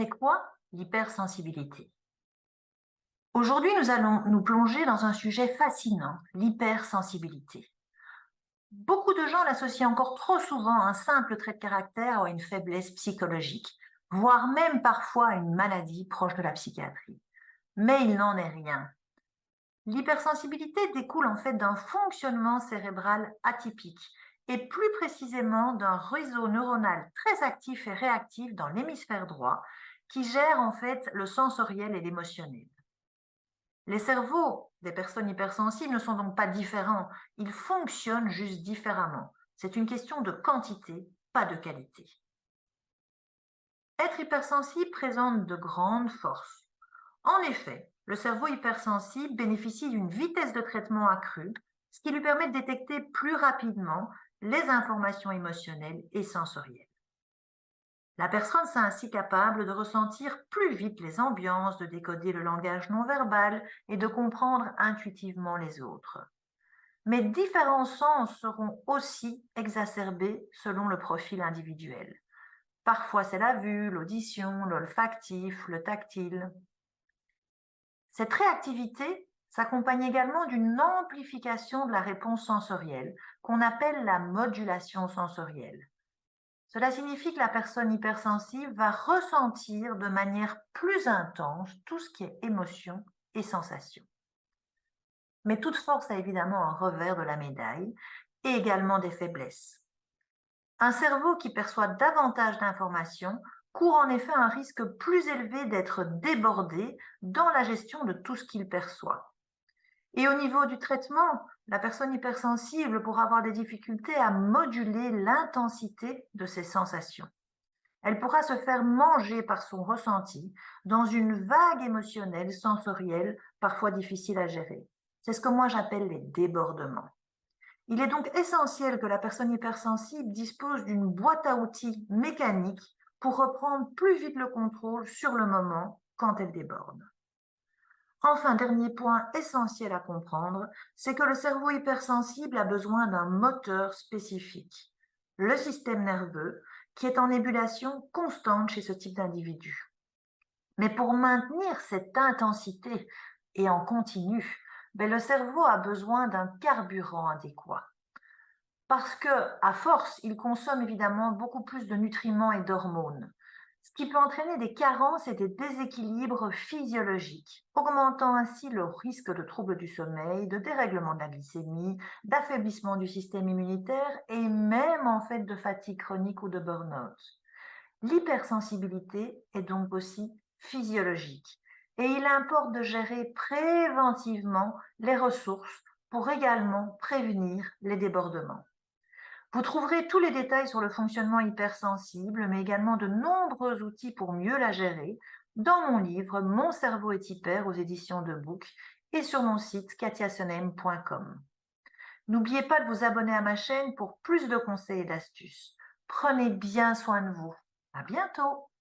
C'est quoi l'hypersensibilité? Aujourd'hui, nous allons nous plonger dans un sujet fascinant, l'hypersensibilité. Beaucoup de gens l'associent encore trop souvent à un simple trait de caractère ou à une faiblesse psychologique, voire même parfois à une maladie proche de la psychiatrie. Mais il n'en est rien. L'hypersensibilité découle en fait d'un fonctionnement cérébral atypique et plus précisément d'un réseau neuronal très actif et réactif dans l'hémisphère droit qui gère en fait le sensoriel et l'émotionnel. Les cerveaux des personnes hypersensibles ne sont donc pas différents, ils fonctionnent juste différemment. C'est une question de quantité, pas de qualité. Être hypersensible présente de grandes forces. En effet, le cerveau hypersensible bénéficie d'une vitesse de traitement accrue, ce qui lui permet de détecter plus rapidement les informations émotionnelles et sensorielles. La personne s'est ainsi capable de ressentir plus vite les ambiances, de décoder le langage non verbal et de comprendre intuitivement les autres. Mais différents sens seront aussi exacerbés selon le profil individuel. Parfois c'est la vue, l'audition, l'olfactif, le tactile. Cette réactivité s'accompagne également d'une amplification de la réponse sensorielle, qu'on appelle la modulation sensorielle. Cela signifie que la personne hypersensible va ressentir de manière plus intense tout ce qui est émotion et sensation. Mais toute force a évidemment un revers de la médaille et également des faiblesses. Un cerveau qui perçoit davantage d'informations court en effet un risque plus élevé d'être débordé dans la gestion de tout ce qu'il perçoit. Et au niveau du traitement, la personne hypersensible pourra avoir des difficultés à moduler l'intensité de ses sensations. Elle pourra se faire manger par son ressenti dans une vague émotionnelle, sensorielle, parfois difficile à gérer. C'est ce que moi j'appelle les débordements. Il est donc essentiel que la personne hypersensible dispose d'une boîte à outils mécanique pour reprendre plus vite le contrôle sur le moment quand elle déborde. Enfin, dernier point essentiel à comprendre, c'est que le cerveau hypersensible a besoin d'un moteur spécifique, le système nerveux, qui est en ébullition constante chez ce type d'individu. Mais pour maintenir cette intensité et en continu, le cerveau a besoin d'un carburant adéquat. Parce que, à force, il consomme évidemment beaucoup plus de nutriments et d'hormones, ce qui peut entraîner des carences et des déséquilibres physiologiques, augmentant ainsi le risque de troubles du sommeil, de dérèglement de la glycémie, d'affaiblissement du système immunitaire et même en fait de fatigue chronique ou de burn-out. L'hypersensibilité est donc aussi physiologique et il importe de gérer préventivement les ressources pour également prévenir les débordements. Vous trouverez tous les détails sur le fonctionnement hypersensible, mais également de nombreux outils pour mieux la gérer dans mon livre Mon cerveau est hyper aux éditions de Book et sur mon site katyasenem.com. N'oubliez pas de vous abonner à ma chaîne pour plus de conseils et d'astuces. Prenez bien soin de vous. À bientôt!